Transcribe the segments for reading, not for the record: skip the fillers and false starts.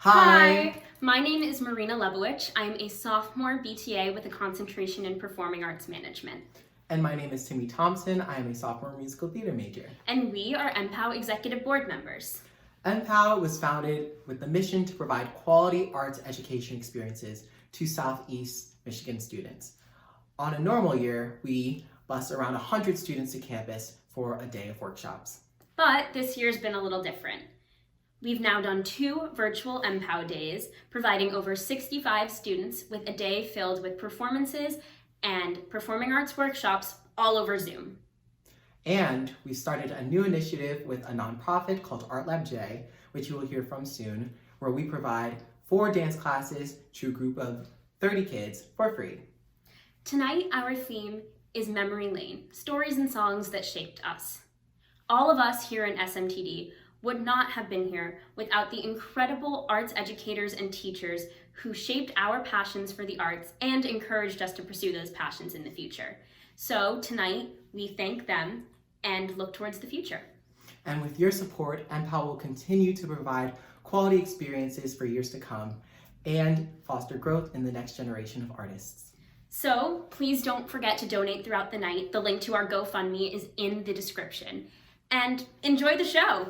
Hi, my name is Marina Lebowich. I'm a sophomore BTA with a concentration in performing arts management. And my name is Timmy Thompson. I am a sophomore musical theater major. And we are Mpow executive board members. Mpow was founded with the mission to provide quality arts education experiences to Southeast Michigan students. On a normal year, we bus around 100 students to campus for a day of workshops. But this year's been a little different. We've now done 2 virtual Mpow days, providing over 65 students with a day filled with performances and performing arts workshops all over Zoom. And we started a new initiative with a nonprofit called Art Lab J, which you will hear from soon, where we provide 4 dance classes to a group of 30 kids for free. Tonight, our theme is Memory Lane, stories and songs that shaped us. All of us here in SMTD would not have been here without the incredible arts educators and teachers who shaped our passions for the arts and encouraged us to pursue those passions in the future. So tonight, we thank them and look towards the future. And with your support, Mpow will continue to provide quality experiences for years to come and foster growth in the next generation of artists. So please don't forget to donate throughout the night. The link to our GoFundMe is in the description. And enjoy the show!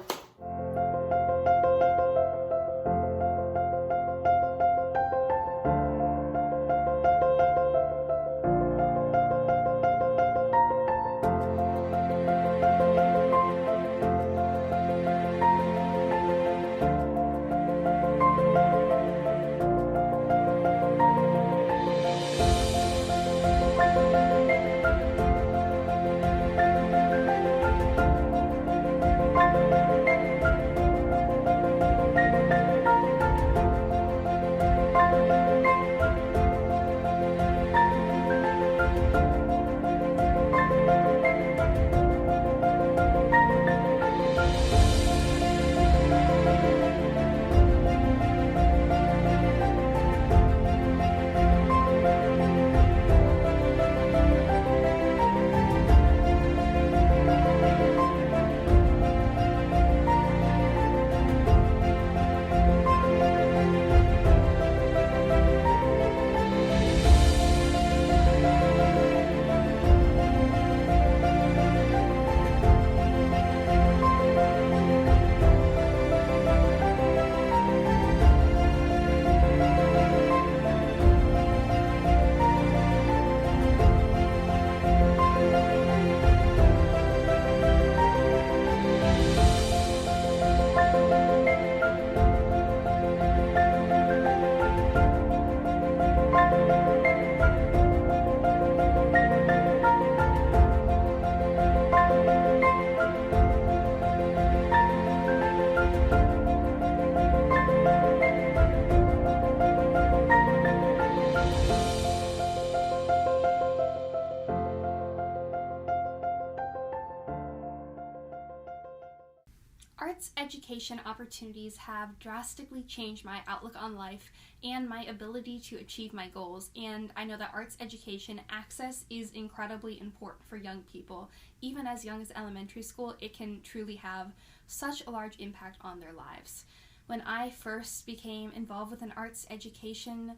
Arts education opportunities have drastically changed my outlook on life and my ability to achieve my goals, and I know that arts education access is incredibly important for young people. Even as young as elementary school, it can truly have such a large impact on their lives. When I first became involved with an arts education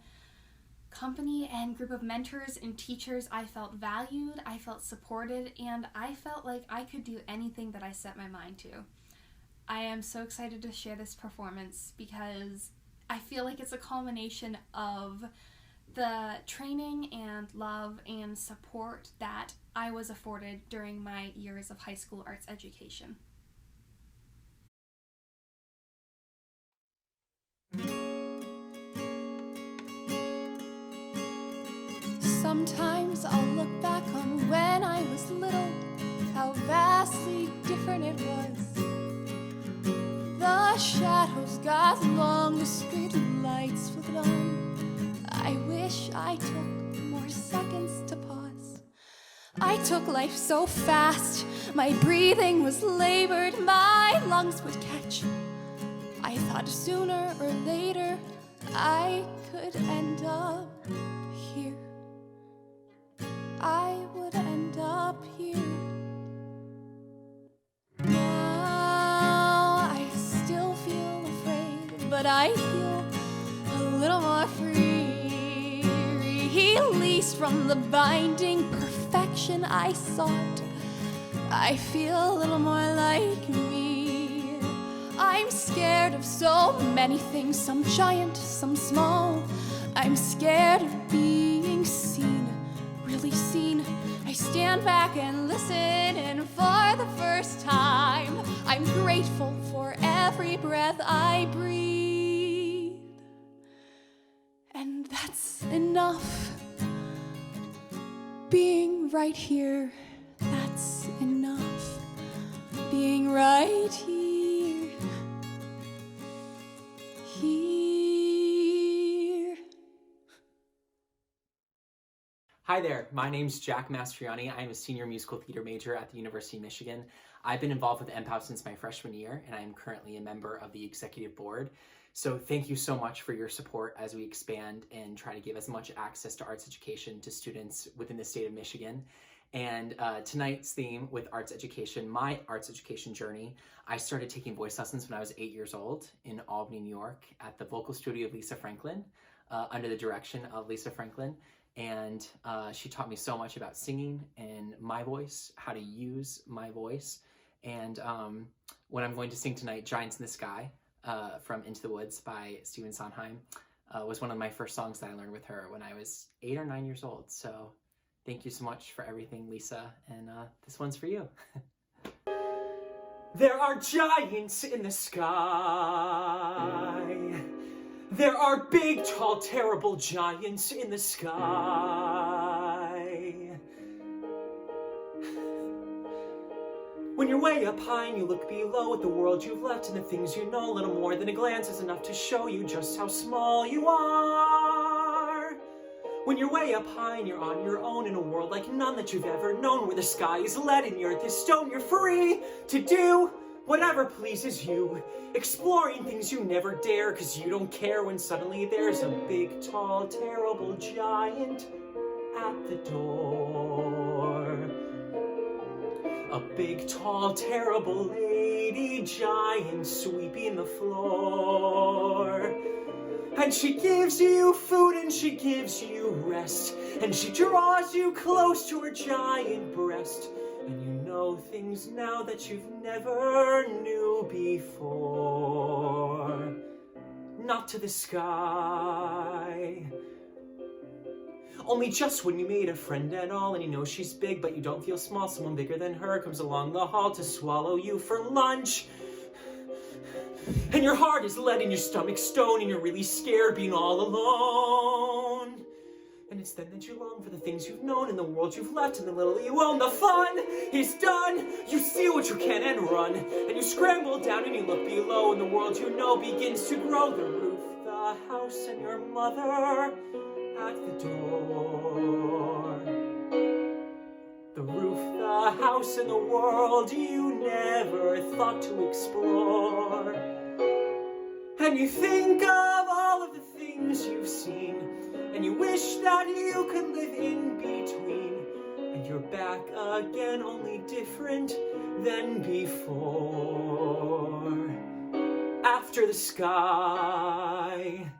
company and group of mentors and teachers, I felt valued, I felt supported, and I felt like I could do anything that I set my mind to. I am so excited to share this performance because I feel like it's a culmination of the training and love and support that I was afforded during my years of high school arts education. Sometimes I'll look back on when I was little, how vastly different it was. The shadows got long, the street lights flickered on. I wish I took more seconds to pause. I took life so fast, my breathing was labored, my lungs would catch. I thought sooner or later I could end up here. I would end up here. Now I still feel afraid, but I feel little more free, released from the binding perfection I sought. I feel a little more like me. I'm scared of so many things, some giant, some small. I'm scared of being seen, really seen. I stand back and listen, and for the first time, I'm grateful for every breath I breathe. And that's enough. Being right here, that's enough. Being right here, here. Hi there, my name's Jack Mastriani. I am a senior musical theater major at the University of Michigan. I've been involved with Mpow since my freshman year, and I am currently a member of the executive board. So thank you so much for your support as we expand and try to give as much access to arts education to students within the state of Michigan. And tonight's theme with arts education, my arts education journey, I started taking voice lessons when I was 8 years old in Albany, New York at the vocal studio of Lisa Franklin, under the direction of Lisa Franklin. And she taught me so much about singing and my voice, how to use my voice. And when I'm going to sing tonight, Giants in the Sky from Into the Woods by Stephen Sondheim was one of my first songs that I learned with her when I was 8 or 9 years old. So thank you so much for everything, Lisa. And this one's for you. There are giants in the sky. There are big, tall, terrible giants in the sky. When you're way up high and you look below at the world you've left and the things you know, a little more than a glance is enough to show you just how small you are. When you're way up high and you're on your own in a world like none that you've ever known, where the sky is lead and the earth is stone, you're free to do whatever pleases you, exploring things you never dare, cause you don't care when suddenly there's a big, tall, terrible giant at the door. A big, tall, terrible lady giant sweeping the floor. And she gives you food and she gives you rest, and she draws you close to her giant breast. And you know things now that you've never knew before. Not to the sky. Only just when you made a friend at all and you know she's big but you don't feel small, someone bigger than her comes along the hall to swallow you for lunch. And your heart is lead and your stomach stone and you're really scared being all alone. And it's then that you long for the things you've known and the world you've left and the little you own. The fun is done. You steal what you can and run. And you scramble down and you look below and the world you know begins to grow. The roof, the house, and your mother at the door. The roof, the house, and the world you never thought to explore. And you think of all of the things you've seen, and you wish that you could live in between. And you're back again, only different than before. After the sky,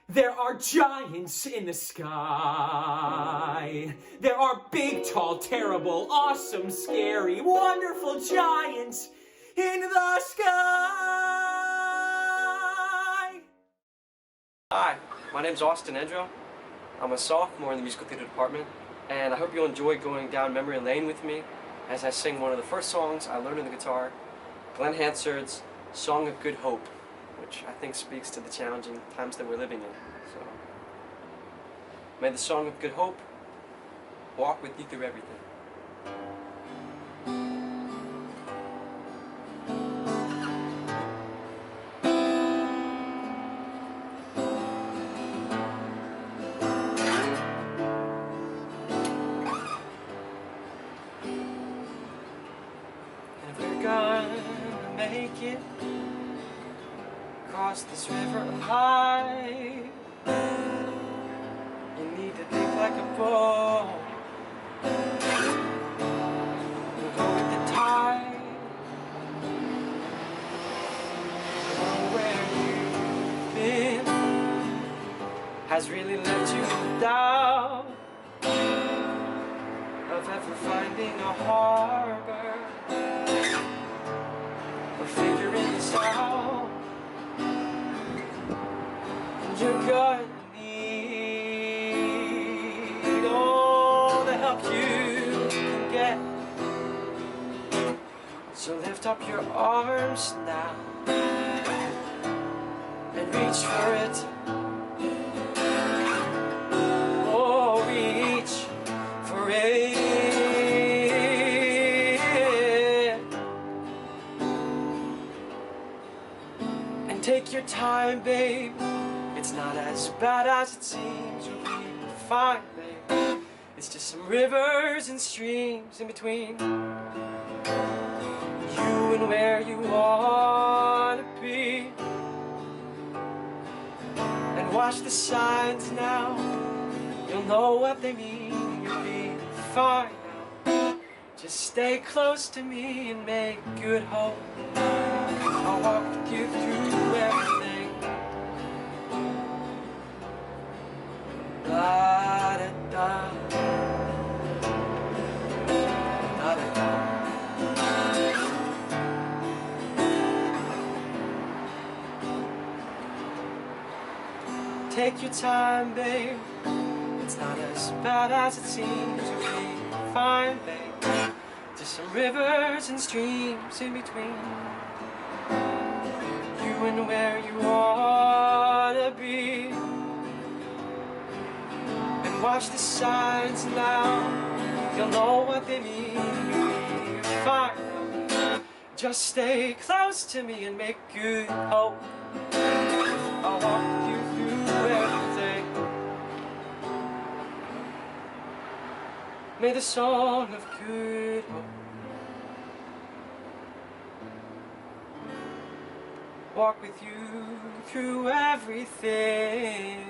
there are giants in the sky. There are big, tall, terrible, awesome, scary, wonderful giants in the sky. Hi, my name's Austin Edro. I'm a sophomore in the musical theater department, and I hope you'll enjoy going down memory lane with me as I sing one of the first songs I learned on the guitar, Glenn Hansard's Song of Good Hope, which I think speaks to the challenging times that we're living in. So, may the Song of Good Hope walk with you through everything. And if we're gonna make it across this river high, you need to think like a boat. You'll go with the tide. Go where you've been. has really left you down, of ever finding a harbor, or figuring this out. And you're gonna need all the help you can get. So lift up your arms now and reach for it. Oh, reach for it. And take your time, babe. It's not as bad as it seems. You'll be fine, babe. It's just some rivers and streams in between you and where you wanna be. And watch the signs now, you'll know what they mean. You'll be fine now. Just stay close to me and make good hope. I'll walk with you through everything. Da da da. Da da da. Take your time, babe. It's not as bad as it seems. You'll be fine, babe. Just some rivers and streams in between you and where you wanna be. And watch the signs now, you'll know what they mean. You'll be fine. Just stay close to me and make good hope. I'll walk you through everything. May the song of good hope walk with you through everything.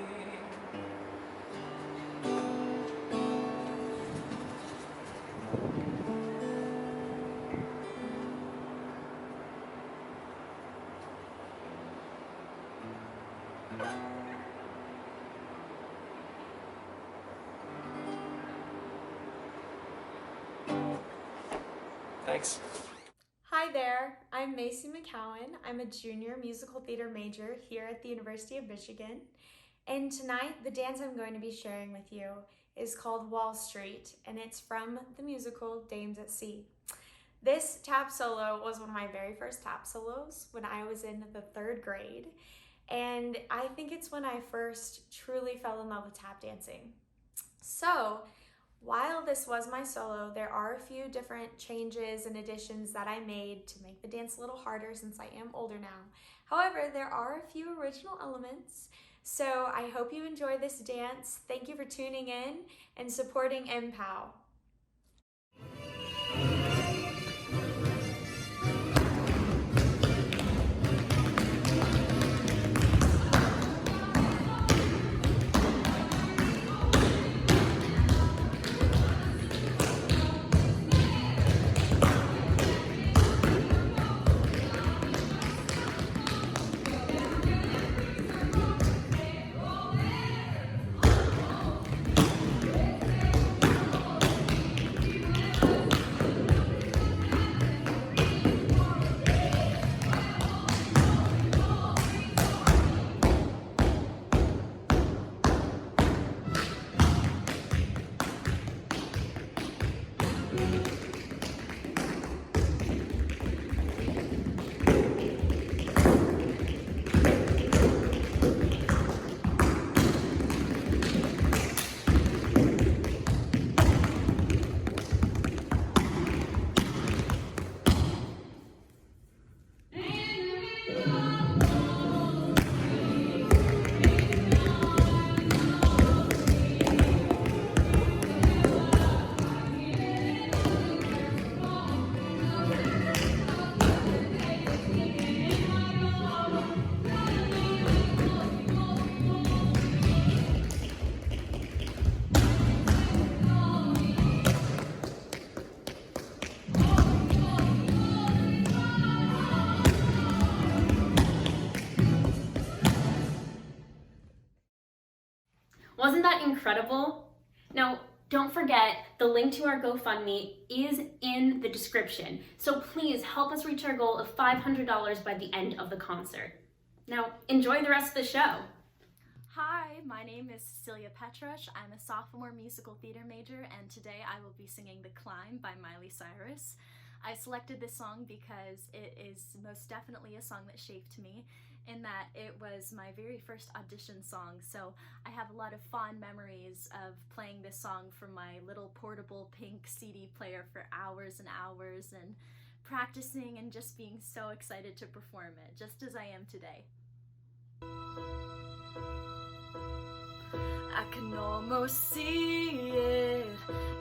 Thanks. Hi there, I'm Macy McCowan. I'm a junior musical theater major here at the University of Michigan. And tonight, the dance I'm going to be sharing with you is called Wall Street, and it's from the musical Dames at Sea. This tap solo was one of my very first tap solos when I was in the 3rd grade. And I think it's when I first truly fell in love with tap dancing. So, while this was my solo, there are a few different changes and additions that I made to make the dance a little harder since I am older now. However, there are a few original elements, so I hope you enjoy this dance. Thank you for tuning in and supporting Mpow. Wasn't that incredible? Now, don't forget, the link to our GoFundMe is in the description, so please help us reach our goal of $500 by the end of the concert. Now, enjoy the rest of the show. Hi, my name is Cecilia Petrush. I'm a sophomore musical theater major, and today I will be singing The Climb by Miley Cyrus. I selected this song because it is most definitely a song that shaped me, in that it was my very first audition song, so I have a lot of fond memories of playing this song from my little portable pink CD player for hours and hours, and practicing and just being so excited to perform it, just as I am today. I can almost see it,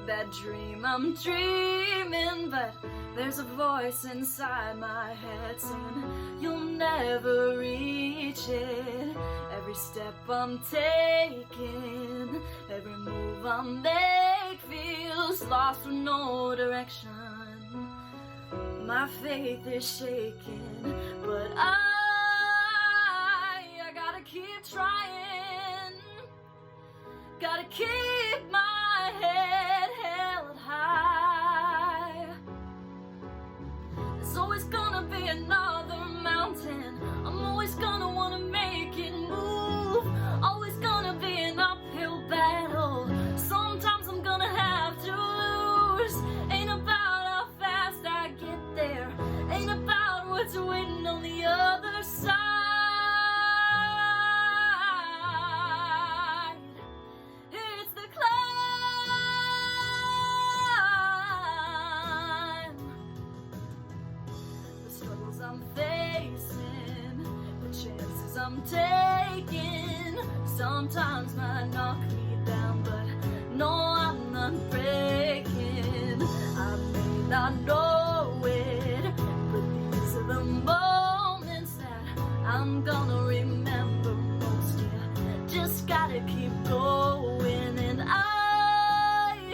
that dream I'm dreaming, but there's a voice inside my head saying you'll never reach it. Every step I'm taking, every move I make feels lost with no direction. My faith is shaking, but I gotta keep trying. Gotta keep my head held high. There's always gonna be another mountain. I'm always gonna wanna make it move. Always gonna be an uphill battle. Sometimes I'm gonna have to lose. Ain't about how fast I get there. Ain't about what's waiting on the other side. I'm facing, the chances I'm taking, sometimes might knock me down, but no, I'm not breaking. I may not know it, but these are the moments that I'm gonna remember most. Yeah, just gotta keep going, and I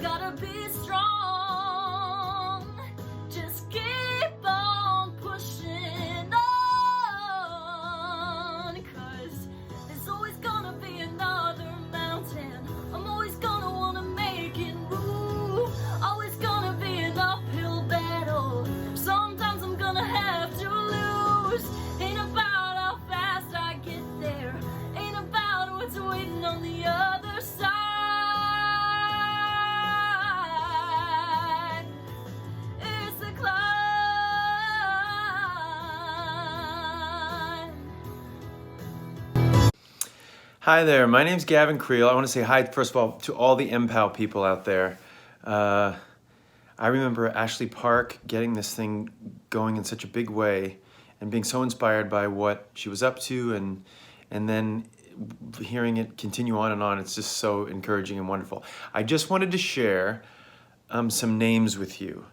gotta be strong. Just keep on pushing on, 'cause there's always gonna be another mountain. I'm always gonna wanna make it move. Always gonna be an uphill battle. Sometimes I'm gonna have to lose. Ain't about how fast I get there. Ain't about what's waiting on the other side. It's the climb. Hi there, my name's Gavin Creel. I want to say hi, first of all, to all the Mpow people out there. I remember Ashley Park getting this thing going in such a big way and being so inspired by what she was up to, and then hearing it continue on and on. It's just so encouraging and wonderful. I just wanted to share some names with you.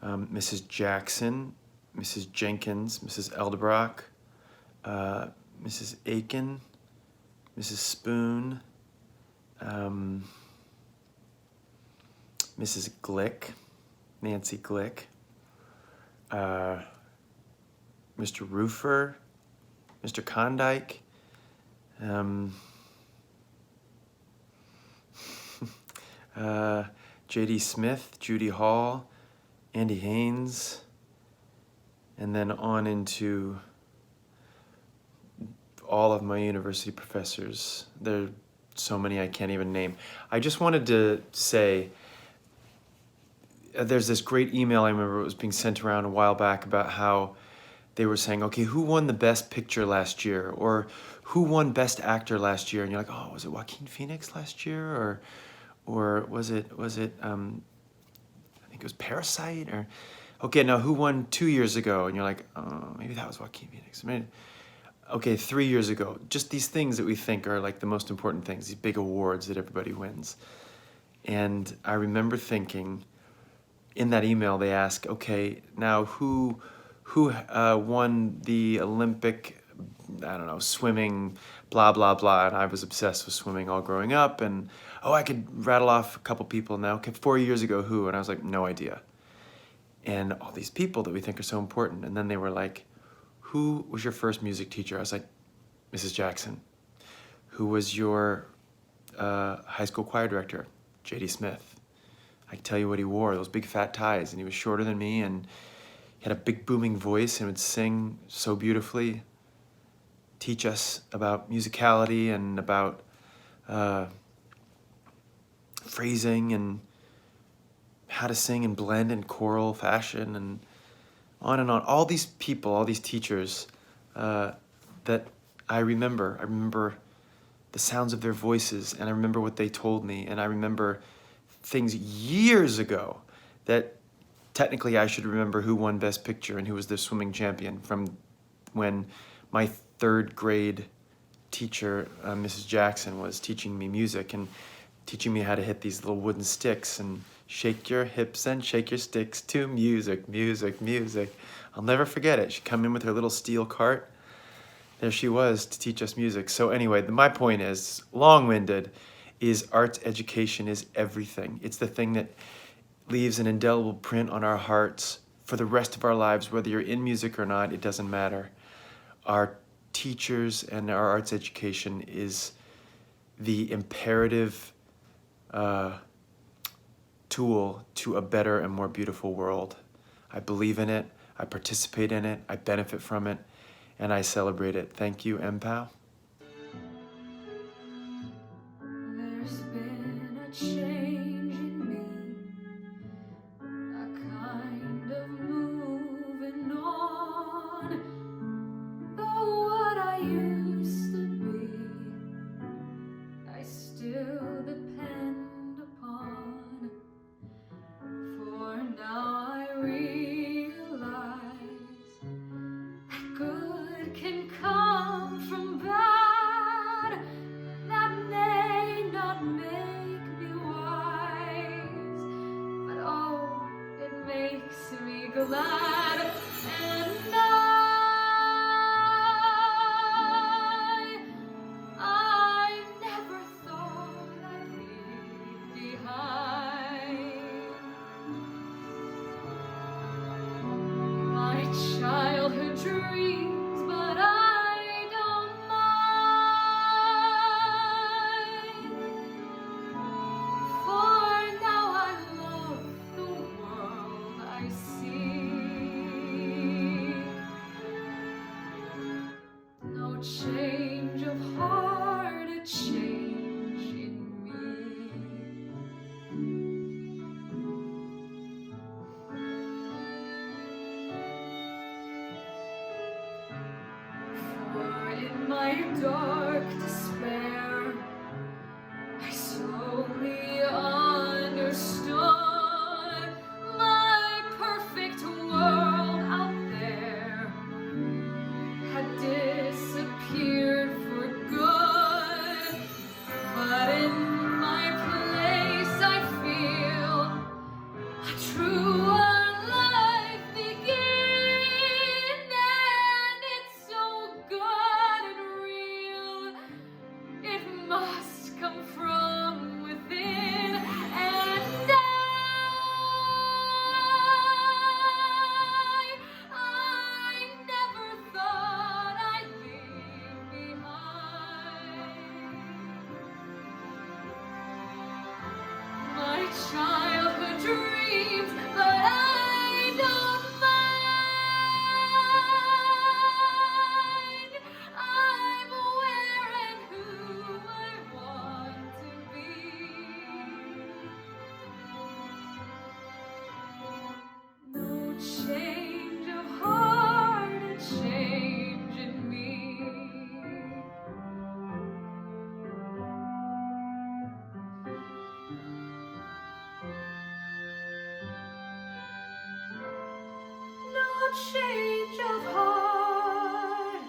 Mrs. Jackson, Mrs. Jenkins, Mrs. Eldebrock, Mrs. Aiken, Mrs. Spoon, Mrs. Glick, Nancy Glick, Mr. Roofer, Mr. Condike, J.D. Smith, Judy Hall, Andy Haynes, and then on into all of my university professors. There are so many I can't even name. I just wanted to say, there's this great email I remember it was being sent around a while back about how they were saying, okay, who won the best picture last year? Or who won best actor last year? And you're like, oh, was it Joaquin Phoenix last year? Or was it I think it was Parasite? Or okay, now who won 2 years ago? And you're like, oh, maybe that was Joaquin Phoenix. Okay, 3 years ago. Just these things that we think are like the most important things, these big awards that everybody wins. And I remember thinking, in that email they ask, okay, now who won the Olympic, I don't know, swimming, blah, blah, blah. And I was obsessed with swimming all growing up. And, oh, I could rattle off a couple people now. Okay, 4 years ago, who? And I was like, no idea. And all these people that we think are so important. And then they were like, who was your first music teacher? I was like, Mrs. Jackson. Who was your high school choir director, J.D. Smith. I can tell you what he wore, those big fat ties, and he was shorter than me, and he had a big booming voice and would sing so beautifully, teach us about musicality and about phrasing and how to sing and blend in choral fashion and on and on. All these people, all these teachers that I remember. I remember the sounds of their voices, and I remember what they told me, and I remember things years ago that technically I should remember who won Best Picture and who was the swimming champion from when my third grade teacher, Mrs. Jackson, was teaching me music and teaching me how to hit these little wooden sticks and shake your hips and shake your sticks to music, music, music. I'll never forget it. She'd come in with her little steel cart. There she was to teach us music. So anyway, my point is, long-winded, is arts education is everything. It's the thing that leaves an indelible print on our hearts for the rest of our lives. Whether you're in music or not, it doesn't matter. Our teachers and our arts education is the imperative tool to a better and more beautiful world. I believe in it, I participate in it, I benefit from it, and I celebrate it. Thank you, Mpow. There's been a change in me, a kind of moving on. Though what I used to be, I still depend upon. For now I realize that good can come from bad. That may not make me wise, but oh, it makes me glad. And I never thought I'd leave behind my childhood dreams, but I don't mind. For now I love the world I see. No change of heart, a change in me. For in my dark despair, I slowly understood my perfect world out there had disappeared for good. But in my place I feel a truer life begin, and it's so good and real. It must come from within, and I never thought I'd leave behind my childhood dreams, but I don't mind. I'm where and who I want to be. No change of heart, a change in me. No change of heart,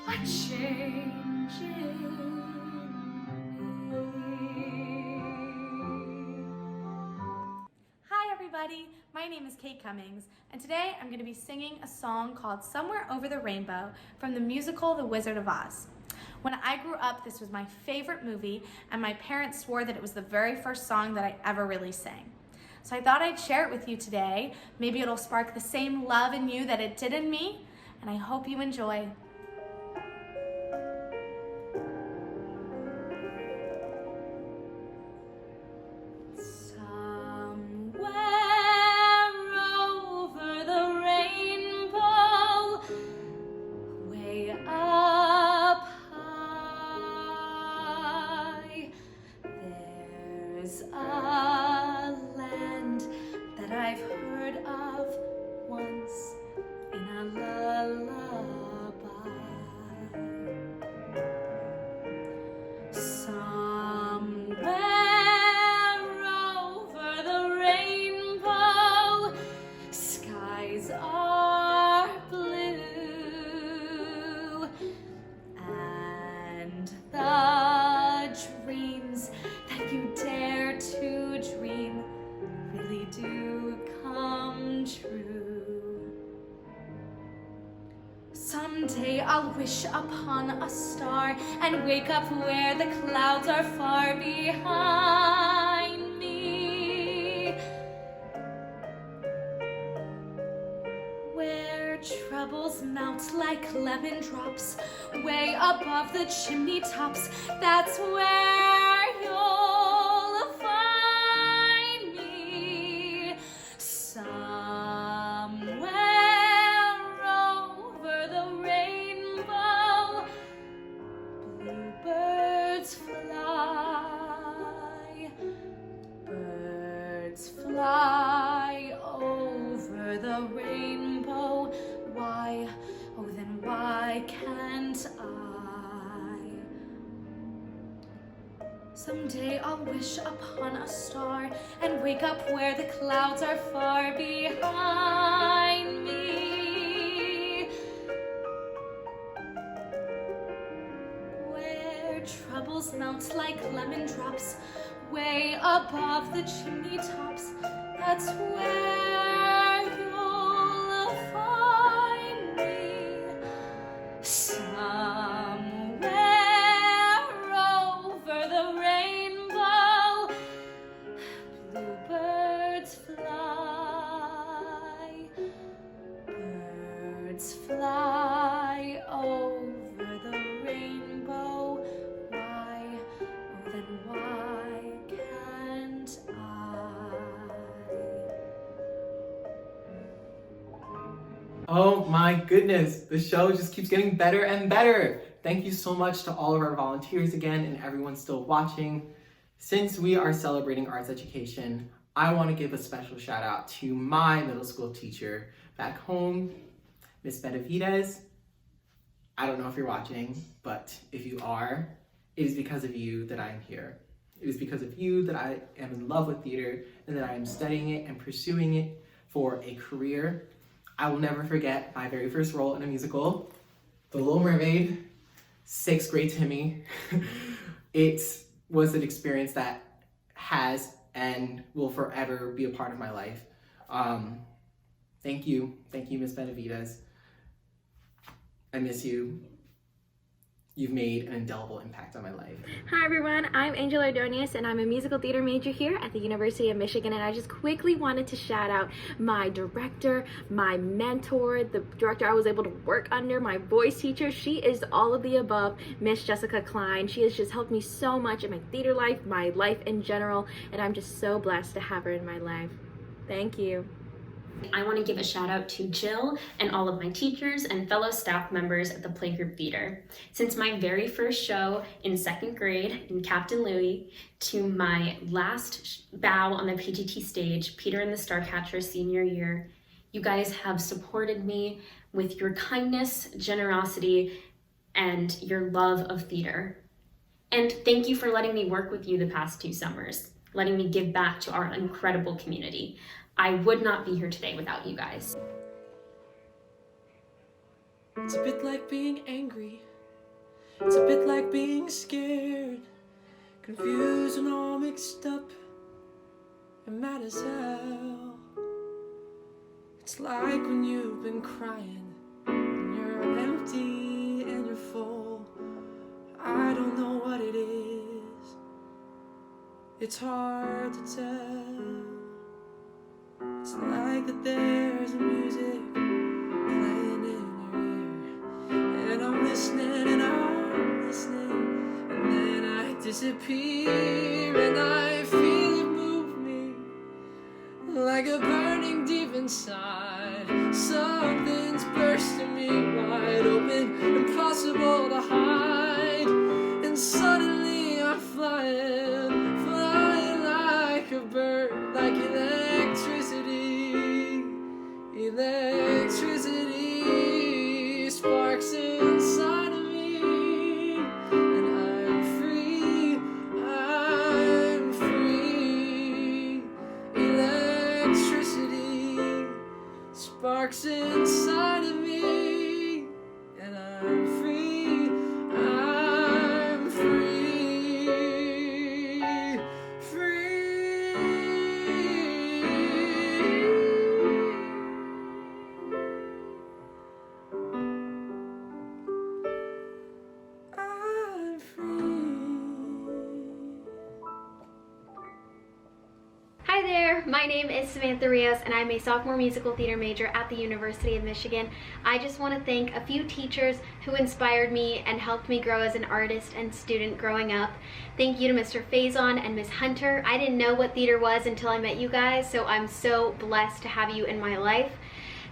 a change in me. Hi everybody, my name is Kate Cummings, and today I'm going to be singing a song called Somewhere Over the Rainbow from the musical The Wizard of Oz. When I grew up, this was my favorite movie, and my parents swore that it was the very first song that I ever really sang. So I thought I'd share it with you today. Maybe it'll spark the same love in you that it did in me, and I hope you enjoy. and the dreams that you dare to dream really do come true. Someday I'll wish upon a star and wake up where the clouds are far behind me, where troubles melt like lemon drops way above the chimney tops. That's where you'll find me, somewhere over the rainbow. Bluebirds fly, birds fly over the rainbow. Why, oh then why can't I? Someday I'll wish upon a star and wake up where the clouds are far behind me, where troubles melt like lemon drops way above the chimney tops. That's where you'll find me, somewhere over the rainbow. Bluebirds fly, birds fly over the rainbow. Why, oh then why can't I? Oh my goodness, the show just keeps getting better and better. Thank you so much to all of our volunteers again and everyone still watching. Since we are celebrating arts education, I want to give a special shout out to my middle school teacher back home, Miss Benavides. I don't know if you're watching, but if you are, it is because of you that I am here. It is because of you that I am in love with theater and that I am studying it and pursuing it for a career. I will never forget my very first role in a musical, The Little Mermaid, 6th grade Timmy. It was an experience that has and will forever be a part of my life. Thank you, Miss Benavides. I miss you. You've made an indelible impact on my life. Hi everyone, I'm Angel Ordonez and I'm a musical theater major here at the University of Michigan, and I just quickly wanted to shout out my director, my mentor, the director I was able to work under, my voice teacher. She is all of the above, Miss Jessica Klein. She has just helped me so much in my theater life, my life in general, and I'm just so blessed to have her in my life. Thank you. I want to give a shout out to Jill and all of my teachers and fellow staff members at the Playgroup Theater. Since my very first show in 2nd grade in Captain Louie to my last bow on the PGT stage, Peter and the Starcatcher senior year, you guys have supported me with your kindness, generosity, and your love of theater. And thank you for letting me work with you the past 2 summers, letting me give back to our incredible community. I would not be here today without you guys. It's a bit like being angry. It's a bit like being scared, confused and all mixed up, and mad as hell. It's like when you've been crying and you're empty and you're full. I don't know what it is. It's hard to tell. It's like that there's music playing in your ear, and I'm listening and I'm listening, and then I disappear and I feel it move me like a burning deep inside. Something's bursting me wide open, impossible to hide, and suddenly I'm flying, flying like a bird, like electricity sparks inside of me, and I'm free, electricity sparks inside my name is Samantha Rios and I'm a sophomore musical theater major at the University of Michigan. I just want to thank a few teachers who inspired me and helped me grow as an artist and student growing up. Thank you to Mr. Faison and Ms. Hunter. I didn't know what theater was until I met you guys, so I'm so blessed to have you in my life.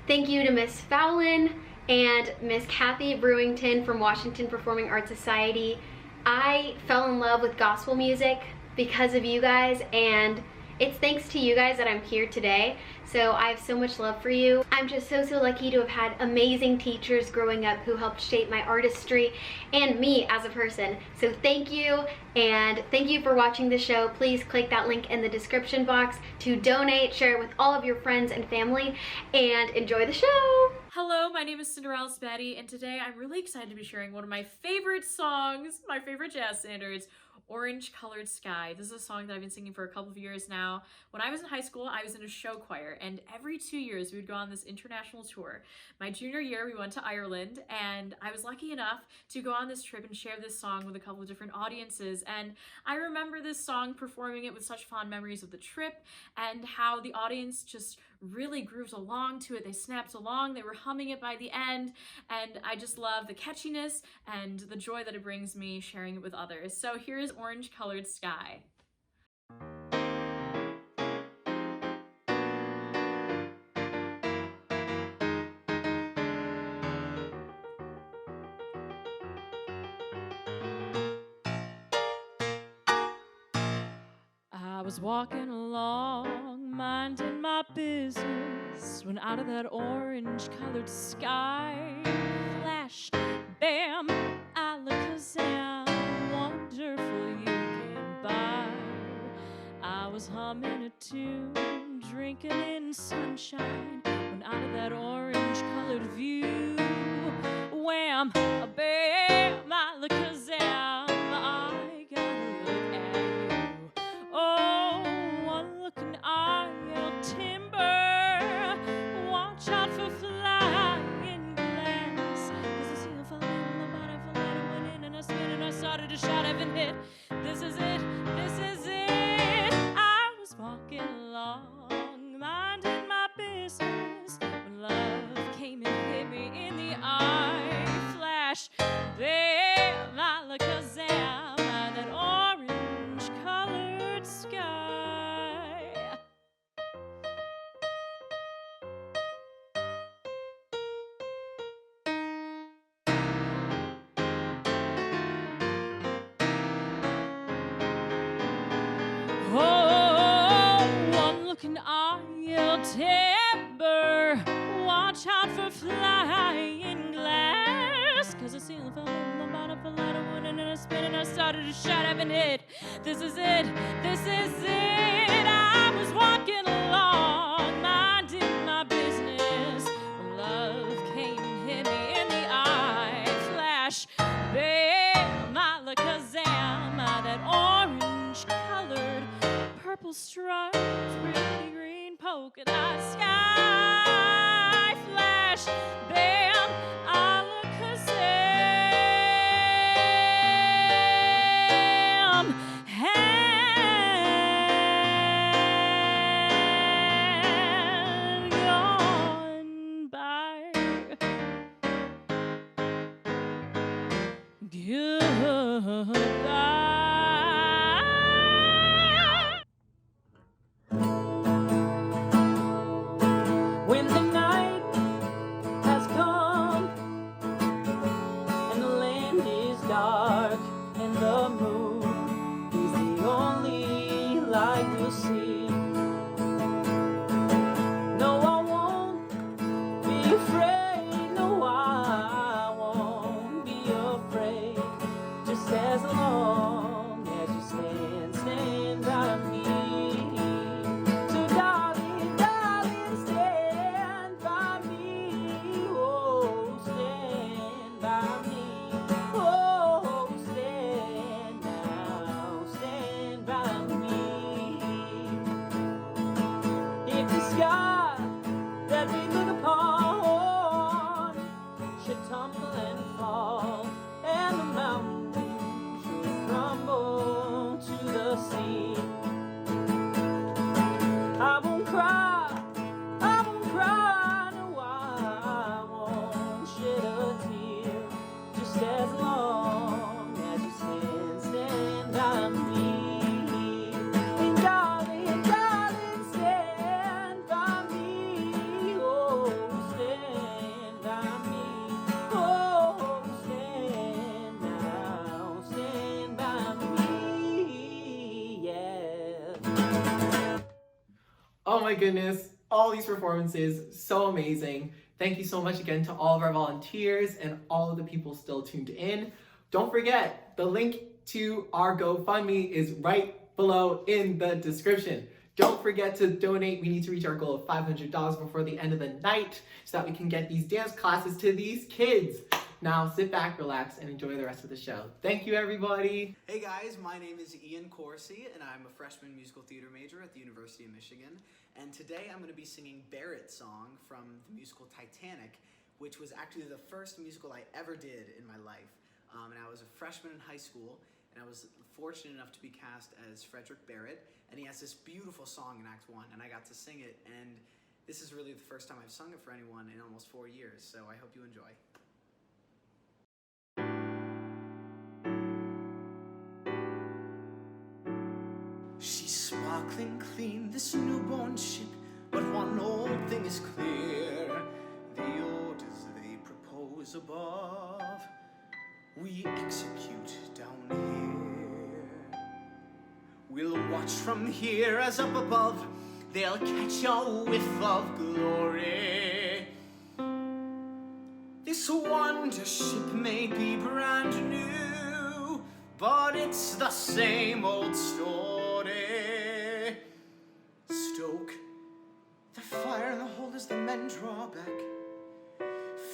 Thank you to Ms. Fowlin and Ms. Kathy Brewington from Washington Performing Arts Society. I fell in love with gospel music because of you guys, and it's thanks to you guys that I'm here today. So I have so much love for you. I'm just so lucky to have had amazing teachers growing up who helped shape my artistry and me as a person. So thank you, and thank you for watching the show. Please click that link in the description box to donate, share it with all of your friends and family, and enjoy the show. Hello, my name is Cinderella Spatty, and today I'm really excited to be sharing one of my favorite songs, my favorite jazz standards, Orange Colored Sky. This is a song that I've been singing for a couple of years now. When I was in high school, I was in a show choir, and every 2 years we would go on this international tour. My junior year, we went to Ireland, and I was lucky enough to go on this trip and share this song with a couple of different audiences. And I remember this song, performing it with such fond memories of the trip and how the audience just really grooved along to it. They snapped along, they were humming it by the end, and I just love the catchiness and the joy that it brings me sharing it with others. So here is Orange Colored Sky. I was walking along, minding my business, when out of that orange-colored sky, flash, bam, alakazam, wonderful you came by. I was humming a tune, drinking in sunshine, when out of that orange-colored view, wham, bam, alakazam, I gotta look at you. Oh, one look and I'll timber. Watch out for flying glass. 'Cause I see a fell in the bottom, I went in and I spin and I started to shout, heaven hit. This is it, this is it. I was walking along, minding my business, when love came and hit me in the eye. Flash, bam, alakazam, that orange-colored sky. Oh, one look and I'll timber. Watch out for flying glass. 'Cause I see the fell in the bottom of the ladder, one and I spin and I started to shout, heaven hit. This is it, this is it. I was walking along, minding my business, when love came and hit me in the eye. Flash, bam, alakazam, that orange-colored, purple stripes, pretty green polka dot sky. Flash, bam, alakazam, and gone by. Goodbye. When the night has come and the land is dark and the moon is the only light we'll see, no, I won't be afraid, no, I won't be afraid, just as long Oh my goodness, all these performances, so amazing. Thank you so much again to all of our volunteers and all of the people still tuned in. Don't forget, the link to our GoFundMe is right below in the description. Don't forget to donate. We need to reach our goal of $500 before the end of the night so that we can get these dance classes to these kids. Now sit back, relax, and enjoy the rest of the show. Thank you, everybody. Hey guys, my name is Ian Corsi, and I'm a freshman musical theater major at the University of Michigan. And today I'm going to be singing Barrett's song from the musical Titanic, which was actually the first musical I ever did in my life. And I was a freshman in high school, and I was fortunate enough to be cast as Frederick Barrett, and he has this beautiful song in Act 1, and I got to sing it, and this is really the first time I've sung it for anyone in almost 4 years, so I hope you enjoy. She's sparkling clean, this newborn ship, but one old thing is clear. The orders they propose above, we execute down here. We'll watch from here as up above they'll catch a whiff of glory. This wonder ship may be brand new, but it's the same old story. Stoke the fire in the hold as the men draw back.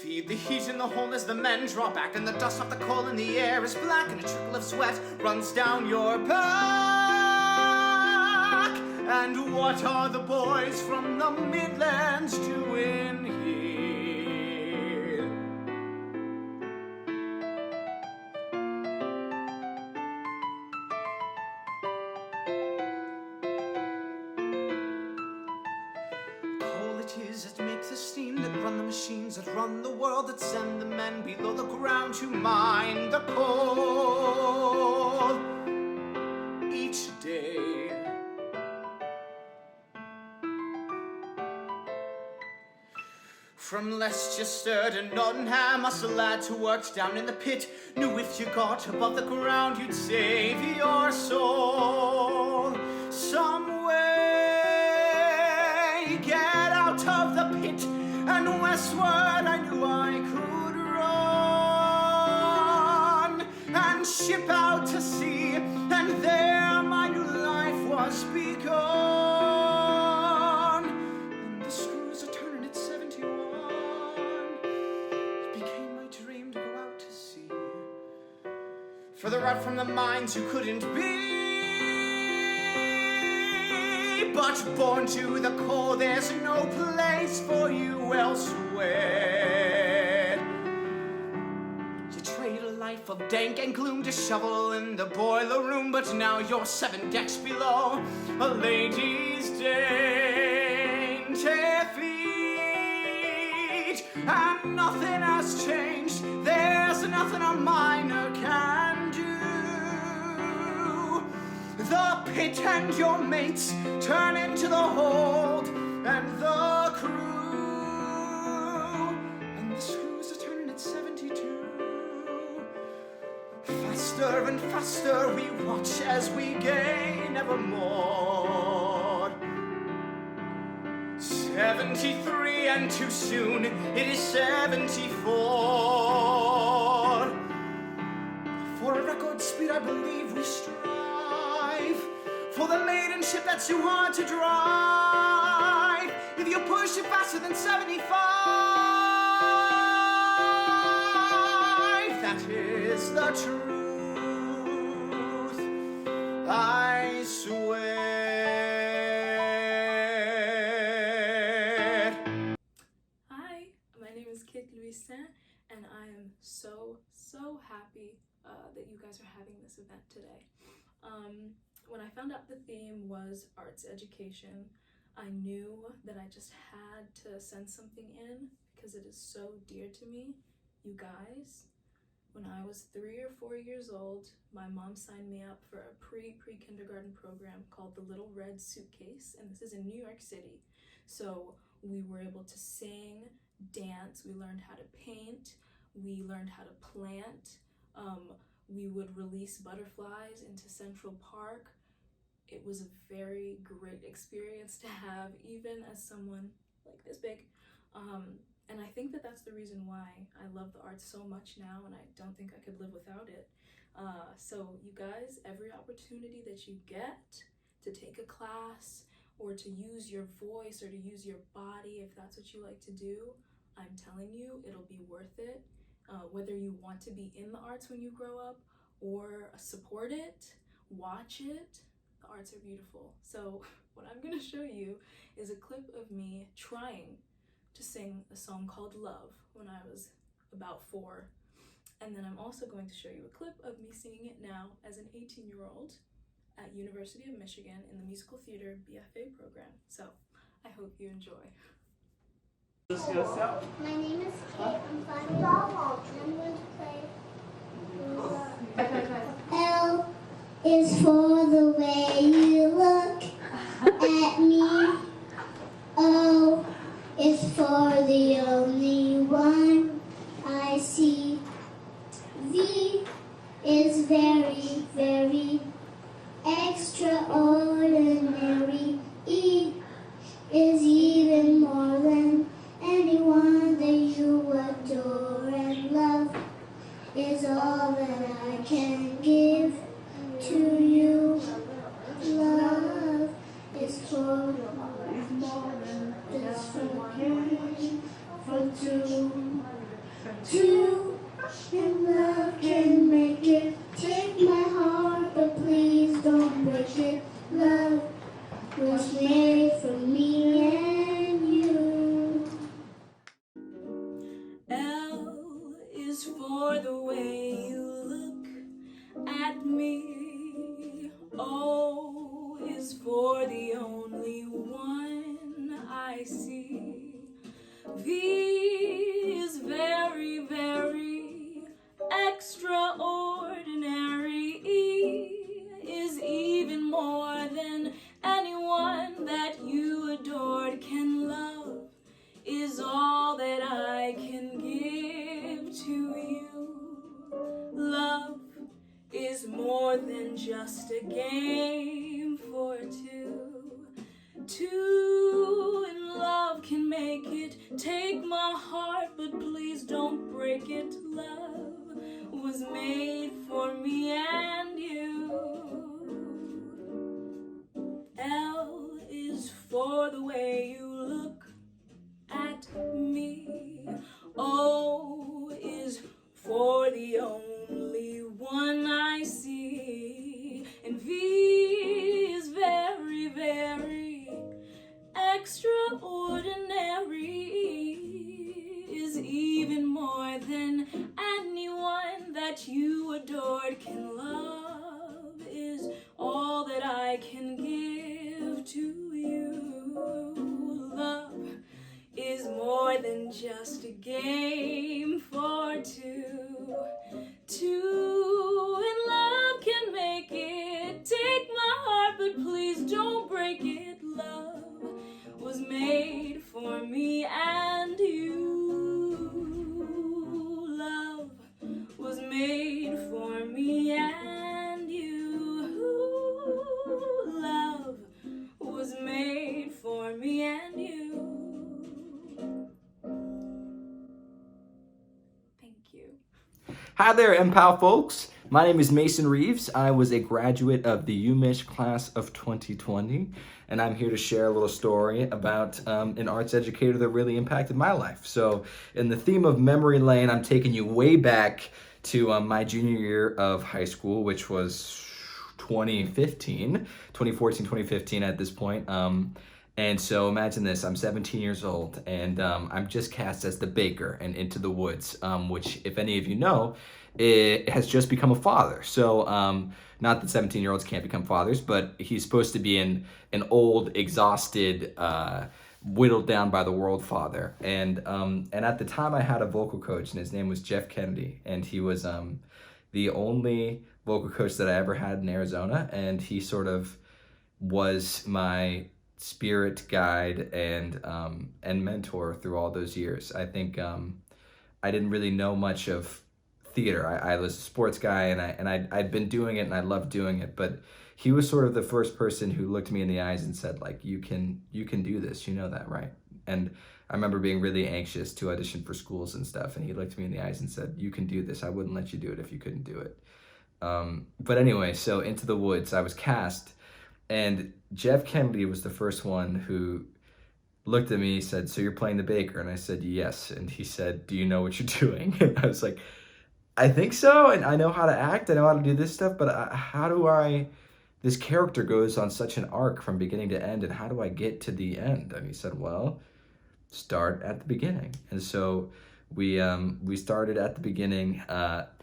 Feed the heat in the hold as the men draw back, and the dust off the coal in the air is black, and a trickle of sweat runs down your back. And what are the boys from the Midlands doing here? Coal it is that makes the steam, that run the machines, that run the world, that send the men below the ground to mine the coal each day. From Leicestershire to Nottingham, us a lad who worked down in the pit knew if you got above the ground you'd save your soul. Some way, get out of the pit, and westward I knew I could run, and ship out to sea, and there my new life was begun. And the screws are turning at 71. It became my dream to go out to sea. Further out from the mines you couldn't be, but born to the coal, there's no place for you elsewhere. You trade a life of dank and gloom to shovel in the boiler room, but now you're 7 decks below a lady's dainty feet, and nothing has changed. There's nothing a miner can do. The pit and your mates turn into the hold, and the crew, and the screws are turning at 72. Faster and faster we watch as we gain evermore. 73, and too soon it is 74. For a record speed I believe we strive, for the maiden ship that's too hard to drive. If you push it faster than 75, that is the truth, I swear. Hi, my name is Kate Louisin, and I am so happy that you guys are having this event today. When I found out the theme was arts education, I knew that I just had to send something in because it is so dear to me. You guys, when I was 3 or 4 years old, my mom signed me up for a pre-kindergarten program called the Little Red Suitcase, and this is in New York City. So we were able to sing, dance, we learned how to paint, we learned how to plant, we would release butterflies into Central Park. it was a very great experience to have, even as someone like this big. And I think that that's the reason why I love the arts so much now, and I don't think I could live without it. So you guys, every opportunity that you get to take a class or to use your voice or to use your body, if that's what you like to do, I'm telling you, it'll be worth it. Whether you want to be in the arts when you grow up or support it, watch it, the arts are beautiful. So what I'm gonna show you is a clip of me trying to sing a song called Love when I was about 4. And then I'm also going to show you a clip of me singing it now as an 18-year-old at University of Michigan in the musical theater BFA program. So I hope you enjoy. My name is Kate. I'm 5 years old. I'm going to play L is for the way you look at me. O is for the only one I see. V is very, very extraordinary. E is even more than anyone that you adore, and love is all that I can give to you. Love is for two, and love can make it. Take my heart, but please don't break it. Love was made for me and you. L is for the way you look at me. O is for the only one I see. V is very, very extraordinary. E is even more than anyone that you adored can love. Is all that I can give to you. Love is more than just a game for two. Two in love can make it. Take my heart, but please don't break it. Love was made for me and you. L is for the way you look at me. O is for the only one I see. And V is very, very extraordinary. Is even more than anyone that you adored can love. Is all that I can give to you. Love is more than just a game for two. Two in love can make it. Take my heart, but please don't break it. Love was made for me and you. Love was made for me and you. Love was made for me and you. Thank you. Hi there, Mpow folks. My name is Mason Reeves. I was a graduate of the UMich class of 2020, and I'm here to share a little story about an arts educator that really impacted my life. So in the theme of memory lane, I'm taking you way back to my junior year of high school, which was 2014, 2015 at this point. And so imagine this, I'm 17 years old and I'm just cast as the baker in Into the Woods, which if any of you know, it has just become a father. So not that 17-year-olds can't become fathers, but he's supposed to be an old, exhausted, whittled down by the world father. And at the time I had a vocal coach and his name was Jeff Kennedy. And he was the only vocal coach that I ever had in Arizona. And he sort of was my spirit guide and mentor through all those years. I think I didn't really know much of theater. I was a sports guy, and I'd been doing it, and I loved doing it. But he was sort of the first person who looked me in the eyes and said, like, you can do this. You know that, right? And I remember being really anxious to audition for schools and stuff, and he looked me in the eyes and said, you can do this. I wouldn't let you do it if you couldn't do it. But anyway, so Into the Woods, I was cast, and Jeff Kennedy was the first one who looked at me, he said, so you're playing the baker? And I said, yes. And he said, do you know what you're doing? And I was like, I think so, and I know how to act, I know how to do this stuff, but how do I, this character goes on such an arc from beginning to end, and how do I get to the end? And he said, well, start at the beginning. And so we started at the beginning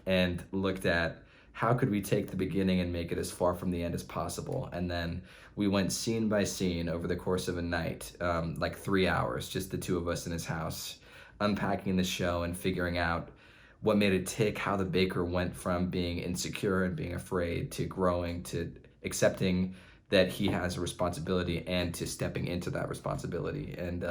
and looked at how could we take the beginning and make it as far from the end as possible. And then we went scene by scene over the course of a night, like 3 hours, just the two of us in his house, unpacking the show and figuring out what made it tick, how the baker went from being insecure and being afraid to growing to accepting that he has a responsibility and to stepping into that responsibility. And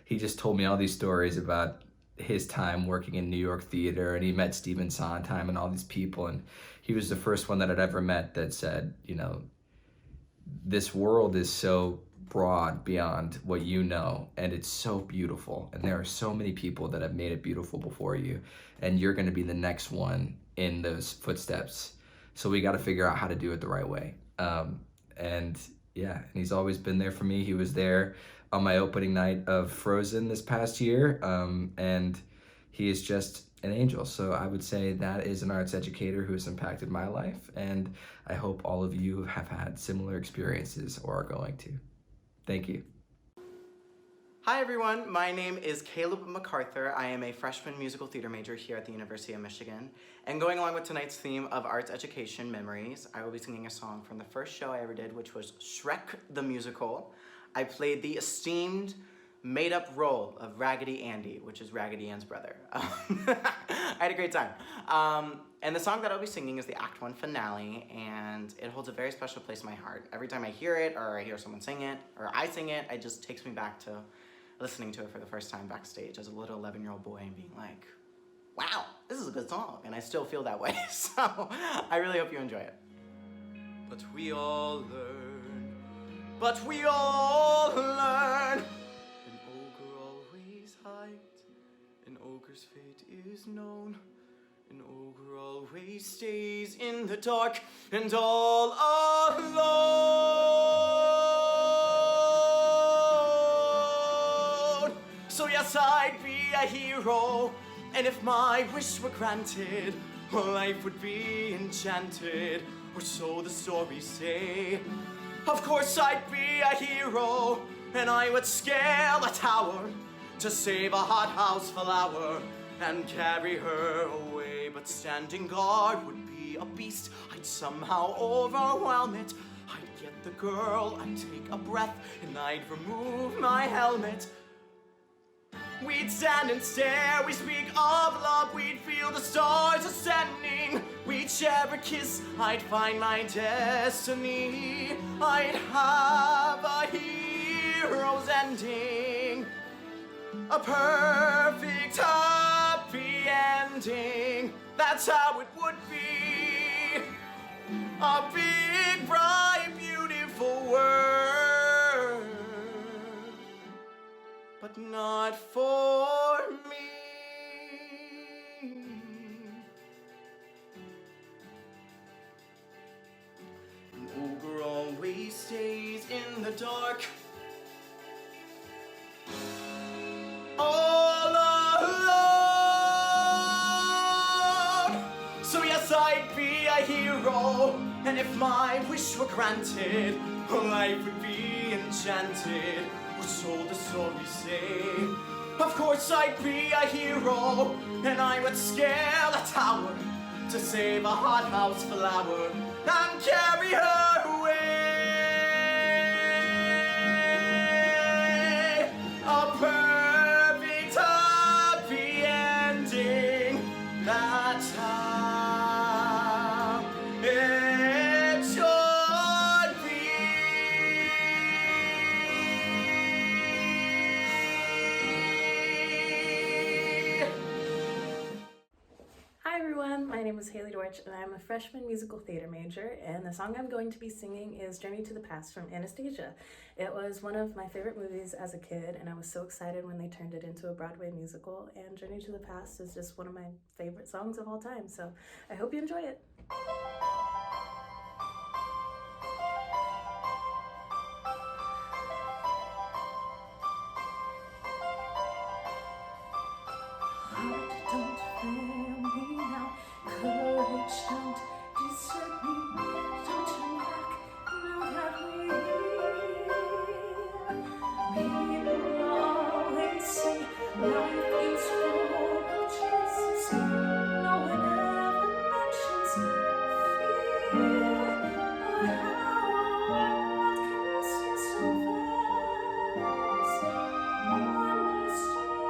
he just told me all these stories about his time working in New York theater, and he met Stephen Sondheim and all these people, and he was the first one that I'd ever met that said, you know, this world is so broad beyond what you know, and it's so beautiful, and there are so many people that have made it beautiful before you, and you're going to be the next one in those footsteps. So we got to figure out how to do it the right way. And he's always been there for me. He was there on my opening night of Frozen this past year, and he is just an angel. So I would say that is an arts educator who has impacted my life, and I hope all of you have had similar experiences or are going to. Thank you. Hi everyone, my name is Caleb MacArthur. I am a freshman musical theater major here at the University of Michigan. And going along with tonight's theme of arts education memories, I will be singing a song from the first show I ever did, which was Shrek the Musical. I played the esteemed, made-up role of Raggedy Andy, which is Raggedy Ann's brother. I had a great time. And the song that I'll be singing is the Act 1 finale, and it holds a very special place in my heart. Every time I hear it, or I hear someone sing it, or I sing it, it just takes me back to listening to it for the first time backstage as a little 11-year-old boy and being like, wow, this is a good song, and I still feel that way, so I really hope you enjoy it. But we all learn, but we all learn. An ogre always hides, an ogre's fate is known. An ogre always stays in the dark and all alone. So yes, I'd be a hero, and if my wish were granted, life would be enchanted, or so the stories say. Of course I'd be a hero, and I would scale a tower to save a hothouse flower and carry her away. But standing guard would be a beast, I'd somehow overwhelm it. I'd get the girl, I'd take a breath, and I'd remove my helmet. We'd stand and stare, we'd speak of love, we'd feel the stars ascending. We'd share a kiss, I'd find my destiny. I'd have a hero's ending, a perfect happy ending. That's how it would be, a big, bright, beautiful world. But not for me. An ogre always stays in the dark, all alone. So yes, I'd be a hero, and if my wish were granted, life would be enchanted, or so the stories say. Of course I'd be a hero, and I would scale a tower to save a hothouse flower and carry her away. A perfect happy ending, that's how it should be. name is Haley Dorch, and I'm a freshman musical theater major, and the song I'm going to be singing is Journey to the Past from Anastasia. It was one of my favorite movies as a kid, and I was so excited when they turned it into a Broadway musical, and Journey to the Past is just one of my favorite songs of all time, so I hope you enjoy it. Don't fail me now, courage don't desert me, don't turn back now that we're here. People always say life is full of chances, no one ever mentions fear, or how a world can seem so vast on this journey.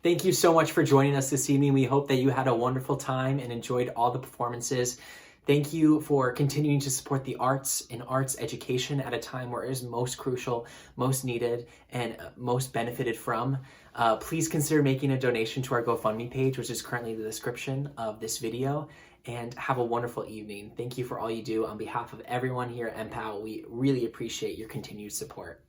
Thank you so much for joining us this evening. We hope that you had a wonderful time and enjoyed all the performances. Thank you for continuing to support the arts and arts education at a time where it is most crucial, most needed, and most benefited from. Please consider making a donation to our GoFundMe page, which is currently in the description of this video, and have a wonderful evening. Thank you for all you do. On behalf of everyone here at Mpow, we really appreciate your continued support.